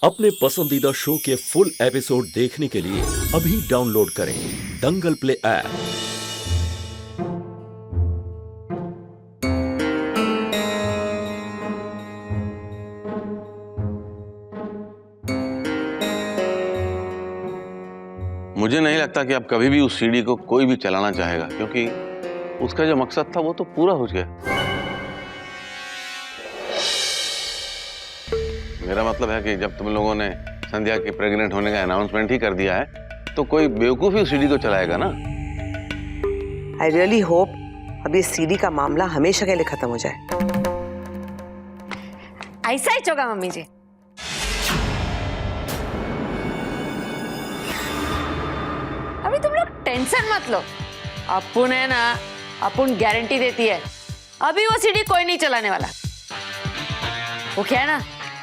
अपने पसंदीदा शो के फुल एपिसोड देखने के लिए अभी डाउनलोड करें दंगल प्ले ऐप। मुझे नहीं लगता कि अब कभी भी उस सीढ़ी को कोई भी चलाना चाहेगा, क्योंकि उसका जो मकसद था वो तो पूरा हो गया। मेरा मतलब है कि जब तुम लोगों ने संध्या के प्रेग्नेंट होने का अनाउंसमेंट ही कर दिया है, तो कोई बेवकूफ ही उस सीढ़ी को चलाएगा ना। आई रियली होप अब ये सीढ़ी का मामला हमेशा के लिए खत्म हो जाए। ऐसा ही होगा मम्मी जी। अभी तुम लोग टेंशन मत लो, अपुन है ना, अपुन गारंटी देती है अभी वो सीढ़ी कोई नहीं चलाने वाला। वो क्या है ना,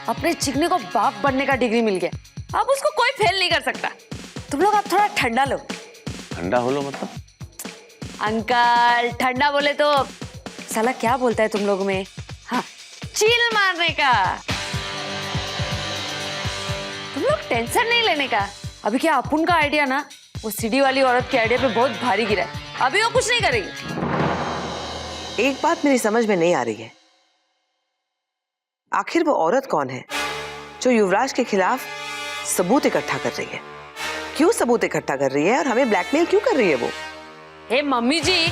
अपने चिकने को बाप बनने का डिग्री मिल गया, अब उसको कोई फेल नहीं कर सकता। तुम लोग अब थोड़ा ठंडा लो। ठंडा हो लो मतलब? अंकल ठंडा बोले तो साला क्या बोलता है तुम लोग में? हाँ, चील मारने का। तुम लोग टेंशन नहीं लेने का। अभी क्या अपुन का आइडिया ना वो सीढ़ी वाली औरत के आइडिया पे बहुत भारी गिरा है, अभी वो कुछ नहीं करेगी। एक बात मेरी समझ में नहीं आ रही है, आखिर वो औरत कौन है जो युवराज के खिलाफ सबूत इकट्ठा कर रही है? क्यों सबूत इकट्ठा कर रही है और हमें ब्लैकमेल क्यों कर रही है वो? हे मम्मी जी,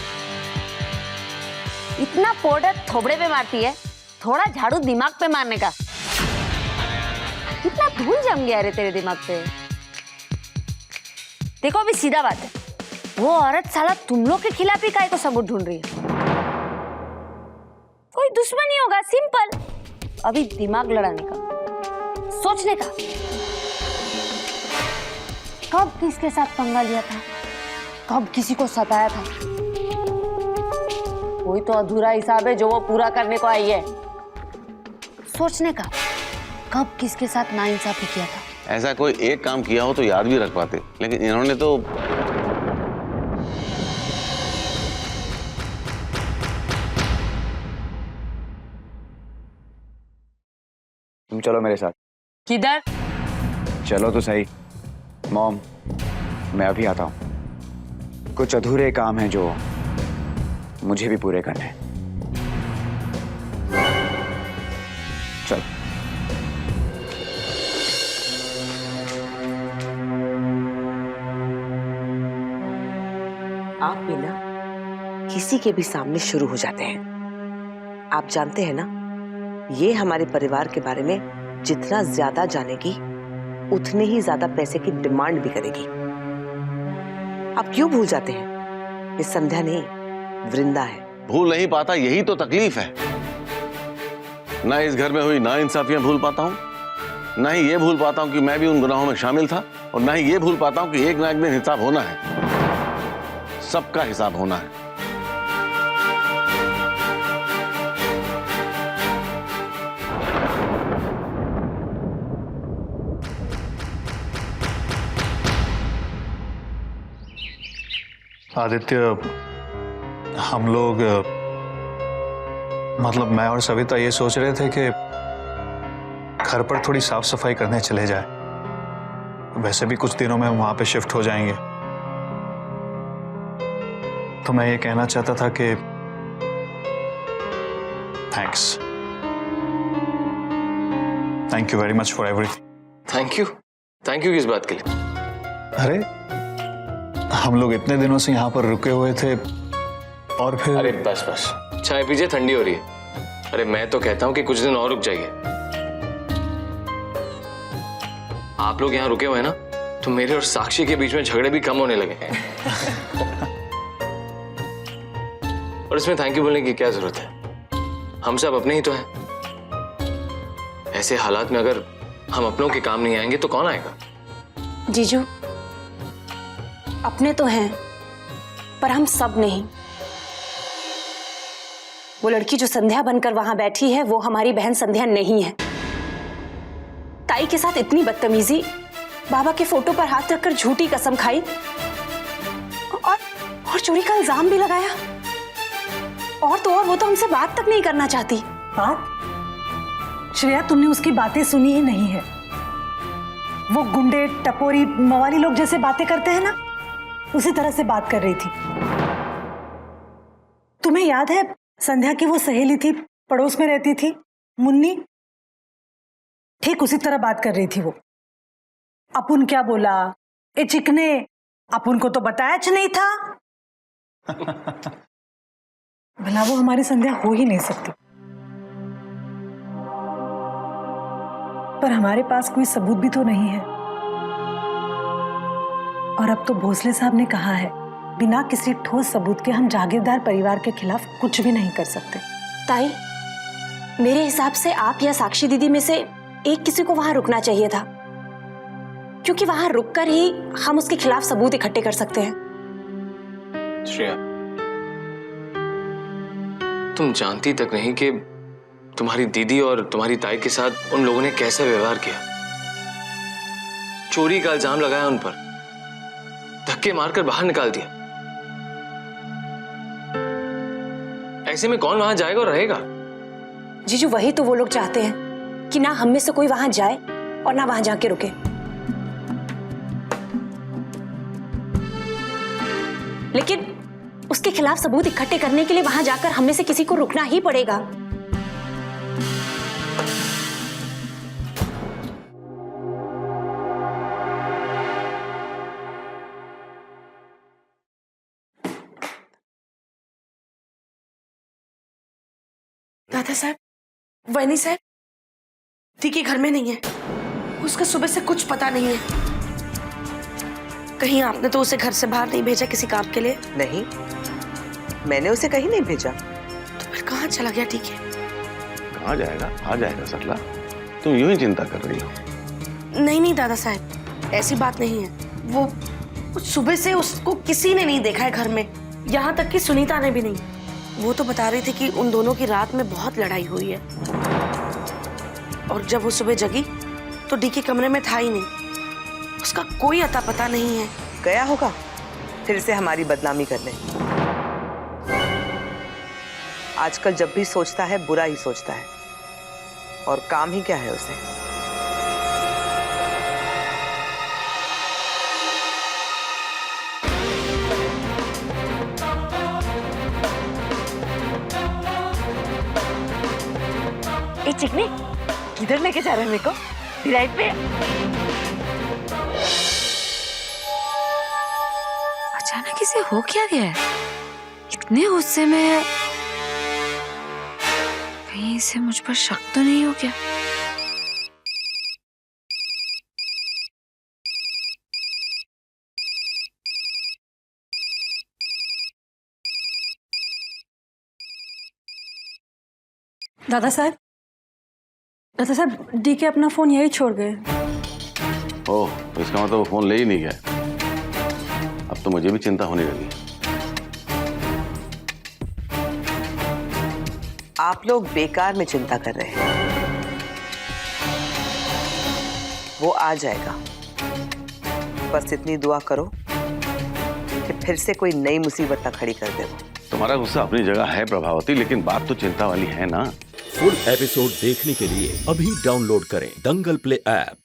इतना पाउडर थोबड़े पे मारती है, थोड़ा झाड़ू दिमाग पे मारने का। कितना धूल जम गया रे तेरे दिमाग पे। देखो अभी सीधा बात है, वो औरत साला तुम लोग के खिलाफ ही काहे को सबूत ढूंढ रही है? कोई दुश्मनी होगा, सिंपल। अभी दिमाग लड़ाने का, सोचने का। कब किसके साथ पंगा लिया था, कब किसी को सताया था, कोई तो अधूरा हिसाब है जो वो पूरा करने को आई है। सोचने का, कब किसके साथ नाइंसाफी किया था। ऐसा कोई एक काम किया हो तो याद भी रख पाते, लेकिन इन्होंने तो तुम चलो मेरे साथ। किधर? चलो तो सही। मॉम, मैं अभी आता हूँ। कुछ अधूरे काम हैं जो मुझे भी पूरे करने हैं। चल। आप भी ना किसी के भी सामने शुरू हो जाते हैं। आप जानते हैं ना, ये हमारे परिवार के बारे में जितना ज्यादा जानेगी उतने ही ज्यादा पैसे की डिमांड भी करेगी। आप क्यों भूल जाते हैं? ये संध्या नहीं, वृंदा है। भूल नहीं पाता, यही तो तकलीफ है। ना इस घर में हुई ना इंसाफियां भूल पाता हूँ, ना ही ये भूल पाता हूँ कि मैं भी उन गुनाहों में शामिल था, और ना ही ये भूल पाता हूँ कि एक ना एक दिन हिसाब होना है। सबका हिसाब होना है। आदित्य, हम लोग मतलब मैं और सविता ये सोच रहे थे कि घर पर थोड़ी साफ सफाई करने चले जाए। वैसे भी कुछ दिनों में हम वहां पे शिफ्ट हो जाएंगे, तो मैं ये कहना चाहता था कि thank you very much for everything. Thank you किस बात के लिए? अरे हम लोग इतने दिनों से यहाँ पर रुके हुए थे और फिर। अरे बस बस, चाय पीजिए, ठंडी हो रही है। अरे मैं तो कहता हूँ कि कुछ दिन और रुक जाइए। आप लोग यहाँ रुके हुए हैं ना, तो मेरे और साक्षी के बीच में झगड़े भी कम होने लगे हैं। और इसमें थैंक यू बोलने की क्या जरूरत है? हम सब अपने ही तो हैं। ऐसे हालात में अगर हम अपनों के काम नहीं आएंगे तो कौन आएगा? जीजू, अपने तो हैं पर हम सब नहीं। वो लड़की जो संध्या बनकर वहां बैठी है वो हमारी बहन संध्या नहीं है। ताई के साथ इतनी बदतमीजी, बाबा के फोटो पर हाथ रखकर झूठी कसम खाई और चोरी का इल्जाम भी लगाया। और तो और वो तो हमसे बात तक नहीं करना चाहती। बात? श्रेया, तुमने उसकी बातें सुनी ही नहीं है। वो गुंडे टपोरी मवाली लोग जैसे बातें करते हैं ना, उसी तरह से बात कर रही थी। तुम्हें याद है संध्या की वो सहेली थी, पड़ोस में रहती थी, मुन्नी? ठीक उसी तरह बात कर रही थी वो। अपुन क्या बोला, ए चिकने, अपुन को तो बताया नहीं था। भला वो हमारी संध्या हो ही नहीं सकती, पर हमारे पास कोई सबूत भी तो नहीं है। और अब तो भोसले साहब ने कहा है, बिना किसी ठोस सबूत के हम जागीरदार परिवार के खिलाफ कुछ भी नहीं कर सकते। ताई, मेरे हिसाब से आप या साक्षी दीदी में से एक किसी को वहां रुकना चाहिए था, क्योंकि वहां रुककर ही हम उसके खिलाफ सबूत इकट्ठे कर सकते हैं। श्रेया, तुम जानती तक नहीं कि तुम्हारी दीदी और तुम्हारी ताई के साथ उन लोगों ने कैसा व्यवहार किया। चोरी का इल्जाम लगाया उन पर, धक्के मारकर बाहर निकाल दिया। ऐसे में कौन वहां जाएगा और रहेगा? जीजू, वही तो वो लोग चाहते हैं कि ना हम में से कोई वहां जाए और ना वहां जाके रुके। लेकिन उसके खिलाफ सबूत इकट्ठे करने के लिए वहां जाकर हम में से किसी को रुकना ही पड़ेगा। दादा साहब, वैनी साहब, टीके घर में नहीं है। उसका सुबह से कुछ पता नहीं है। कहीं आपने तो उसे घर से बाहर नहीं भेजा किसी काम के लिए? नहीं, मैंने उसे कहीं नहीं भेजा। तो फिर कहाँ चला गया टीके? कहाँ जाएगा, आ जाएगा सरला। तुम यूं ही चिंता कर रही हो। नहीं नहीं दादा साहब, ऐसी बात नहीं है। वो सुबह से उसको किसी ने नहीं देखा है घर में, यहाँ तक कि सुनीता ने भी नहीं। वो तो बता रही थी कि उन दोनों की रात में बहुत लड़ाई हुई है, और जब वो सुबह जगी तो डी के कमरे में था ही नहीं। उसका कोई अता पता नहीं है। गया होगा फिर से हमारी बदनामी करने। आजकल जब भी सोचता है बुरा ही सोचता है, और काम ही क्या है उसे। ए चिकनी, किधर लेके जा रहे हैं मेरे को? डिराइट पे? अचानक इसे हो क्या गया है? इतने गुस्से में है, कहीं इसे मुझ पर शक तो नहीं हो गया? दादा साहब, डी के अपना फोन यही छोड़ गए। ओह, तो इसका मतलब वो फोन ले ही नहीं गया। अब तो मुझे भी चिंता होने लगी। आप लोग बेकार में चिंता कर रहे हैं। वो आ जाएगा, बस इतनी दुआ करो कि फिर से कोई नई मुसीबत ना खड़ी कर दे वो। तुम्हारा गुस्सा अपनी जगह है प्रभावती, लेकिन बात तो चिंता वाली है ना। फुल एपिसोड देखने के लिए अभी डाउनलोड करें दंगल प्ले ऐप।